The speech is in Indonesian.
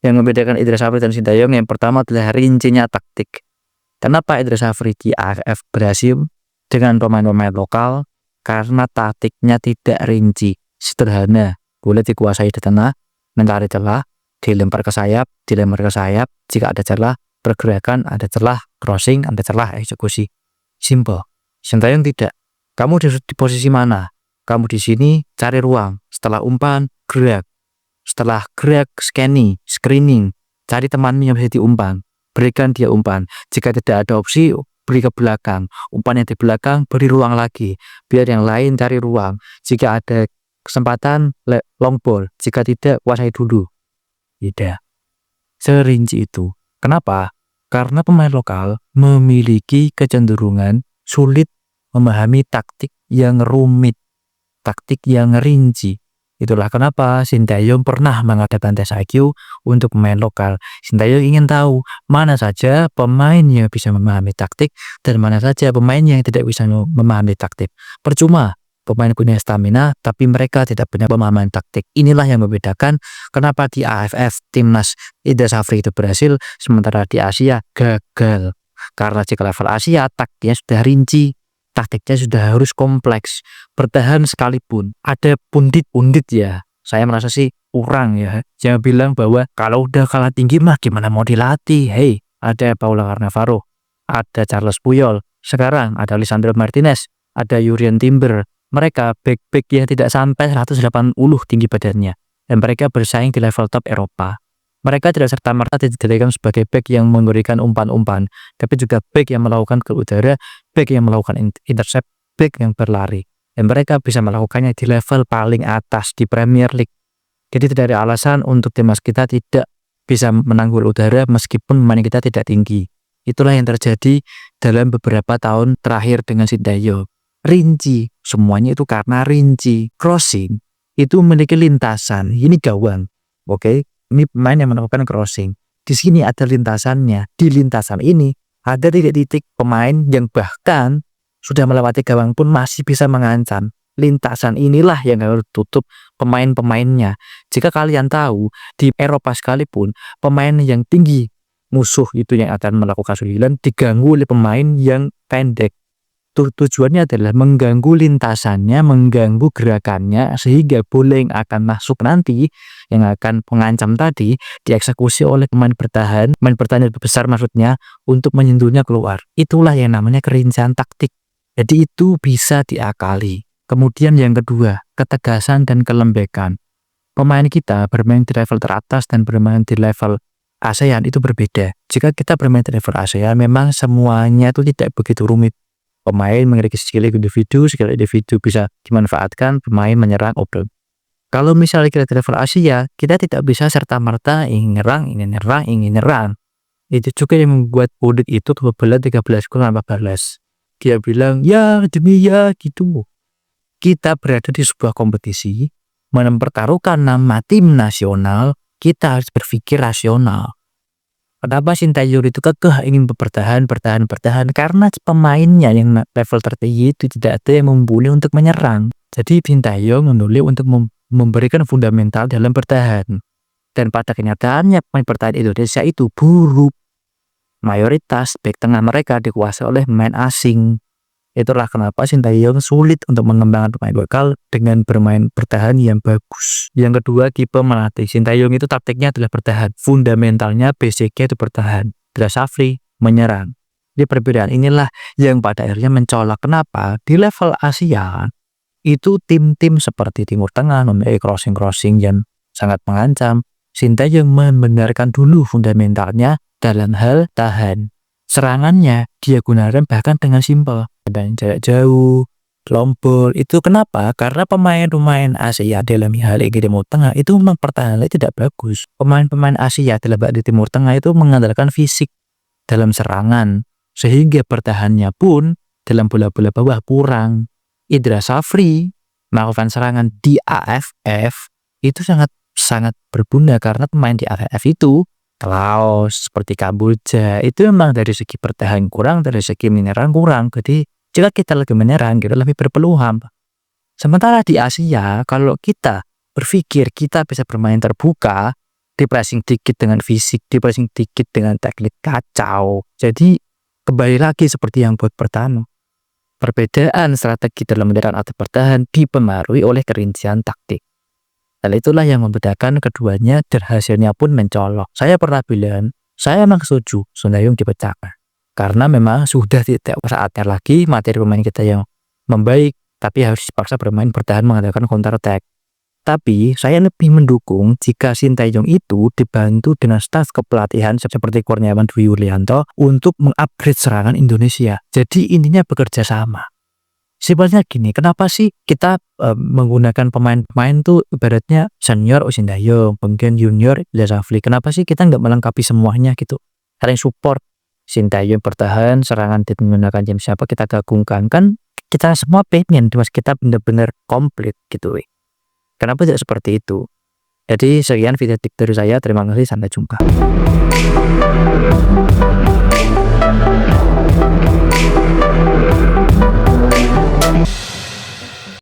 Yang membedakan Indra Safri dan Sintayong yang pertama adalah rincinya taktik. Kenapa Indra Safri di AFF berhasil dengan pemain-pemain lokal? Karena taktiknya tidak rinci, sederhana, boleh dikuasai di tengah, mencari celah, dilempar ke sayap, jika ada celah, pergerakan, ada celah, crossing, ada celah, eksekusi. Simple. Sintayong tidak. Kamu di posisi mana? Kamu di sini cari ruang. Setelah umpan, gerak. Setelah gerak, screening. Cari temanmu yang bisa diumpan. Berikan dia umpan. Jika tidak ada opsi, beri ke belakang. Umpan yang di belakang, beri ruang lagi. Biar yang lain cari ruang. Jika ada kesempatan, long ball. Jika tidak, kuasai dulu. Tidak. Serinci itu. Kenapa? Karena pemain lokal memiliki kecenderungan sulit memahami taktik yang rumit, taktik yang rinci. Itulah kenapa Sintayong pernah mengadakan tes IQ untuk pemain lokal. Sintayong ingin tahu mana saja pemain yang bisa memahami taktik dan mana saja pemain yang tidak bisa memahami taktik. Percuma pemain punya stamina tapi mereka tidak punya pemahaman taktik. Inilah yang membedakan kenapa di AFF timnas Indra Safri itu berhasil sementara di Asia gagal. Karena jika level Asia taktiknya sudah rinci, taktiknya sudah harus kompleks. Bertahan sekalipun ada pundit-pundit ya, saya merasa sih kurang ya, jangan bilang bahwa kalau udah kalah tinggi mah gimana mau dilatih. Hey, ada Paulo Cannavaro, ada Charles Puyol, sekarang ada Lisandro Martinez, ada Jurrien Timber. Mereka back-back yang tidak sampai 180 tinggi badannya, dan mereka bersaing di level top Eropa. Mereka tidak serta-merta dijadikan sebagai back yang memberikan umpan-umpan, tapi juga back yang melakukan ke udara, back yang melakukan intercept, back yang berlari. Dan mereka bisa melakukannya di level paling atas di Premier League. Jadi tidak ada alasan untuk timnas kita tidak bisa menanggul udara meskipun pemain kita tidak tinggi. Itulah yang terjadi dalam beberapa tahun terakhir dengan Sintayong. Rinci, semuanya itu karena rinci. Crossing itu memiliki lintasan. Ini gawang, oke? Ini pemain yang melakukan crossing. Di sini ada lintasannya. Di lintasan ini ada titik-titik pemain yang bahkan sudah melewati gawang pun masih bisa mengancam. Lintasan inilah yang harus tutup pemain-pemainnya. Jika kalian tahu, di Eropa sekalipun, pemain yang tinggi musuh itu yang akan melakukan kesulitan diganggu oleh pemain yang pendek. Tujuannya adalah mengganggu lintasannya, mengganggu gerakannya, sehingga bola yang akan masuk nanti, yang akan mengancam tadi, dieksekusi oleh pemain bertahan lebih besar maksudnya, untuk menyentuhnya keluar. Itulah yang namanya kerincian taktik. Jadi itu bisa diakali. Kemudian yang kedua, ketegasan dan kelembekan. Pemain kita bermain di level teratas dan bermain di level ASEAN itu berbeda. Jika kita bermain di level ASEAN, memang semuanya itu tidak begitu rumit. Pemain memiliki skill individu bisa dimanfaatkan, pemain menyerang open. Kalau misalnya kita di level Asia, kita tidak bisa serta-merta ingin nyerang. Itu juga yang membuat Udit itu kebobolan 13-14. Dia bilang, ya demi ya gitu. Kita berada di sebuah kompetisi, mempertaruhkan nama tim nasional, kita harus berpikir rasional. Kenapa Sintayong itu kekeh ingin bertahan? Karena pemainnya yang level tertinggi itu tidak ada yang memulai untuk menyerang. Jadi Sintayong memulai untuk memberikan fundamental dalam bertahan. Dan pada kenyataannya pemain bertahan Indonesia itu buruk. Mayoritas back tengah mereka dikuasai oleh pemain asing. Itulah kenapa Sintayong sulit untuk mengembangkan pemain lokal dengan bermain bertahan yang bagus. Yang kedua, tipe melatih. Sintayong itu taktiknya adalah bertahan. Fundamentalnya basicnya itu bertahan. Indra Safri menyerang. Jadi perbedaan inilah yang pada akhirnya mencolok. Kenapa? Di level Asia, itu tim-tim seperti Timur Tengah memiliki crossing yang sangat mengancam. Sintayong membenarkan dulu fundamentalnya dalam hal tahan. Serangannya dia gunakan bahkan dengan simpel. Dan jarak jauh, long ball. Itu kenapa? Karena pemain-pemain Asia dalam hal ini Timur Tengah itu memang pertahanannya tidak bagus. Pemain-pemain Asia dalam hal di Timur Tengah itu mengandalkan fisik dalam serangan. Sehingga pertahanannya pun dalam bola-bola bawah kurang. Indra Safri melakukan serangan di AFF itu sangat berguna karena pemain di AFF itu Klaus, seperti Kamboja, itu memang dari segi bertahan kurang, dari segi menyerang kurang. Jadi jika kita lagi menyerang, kita lebih berpeluang. Sementara di Asia, kalau kita berpikir kita bisa bermain terbuka, di pressing dikit dengan fisik, di pressing dikit dengan teknik kacau. Jadi kembali lagi seperti yang buat pertama. Perbedaan strategi dalam menyerang atau bertahan dipengaruhi oleh kerincian taktik. Hal itulah yang membedakan keduanya dan hasilnya pun mencolok. Saya pernah bilang, saya memang setuju Sintayong dipecahkan. Karena memang sudah tidak saatnya lagi materi pemain kita yang membaik, tapi harus dipaksa bermain bertahan mengadakan counter attack. Tapi saya lebih mendukung jika Sintayong itu dibantu dengan staf kepelatihan seperti Kurniawan Dwi Yulianto untuk mengupgrade serangan Indonesia. Jadi intinya bekerja sama. Simpelnya gini, kenapa sih kita menggunakan pemain-pemain tuh ibaratnya senior Sintayong, mungkin junior Zafli. Kenapa sih kita nggak melengkapi semuanya gitu? Saling support. Sintayong bertahan, serangan menggunakan jam siapa kita gabungkan, kan kita semua pengen mas kita benar-benar komplit gitu. Kenapa tidak seperti itu? Jadi sekian video dari saya, terima kasih, sampai jumpa.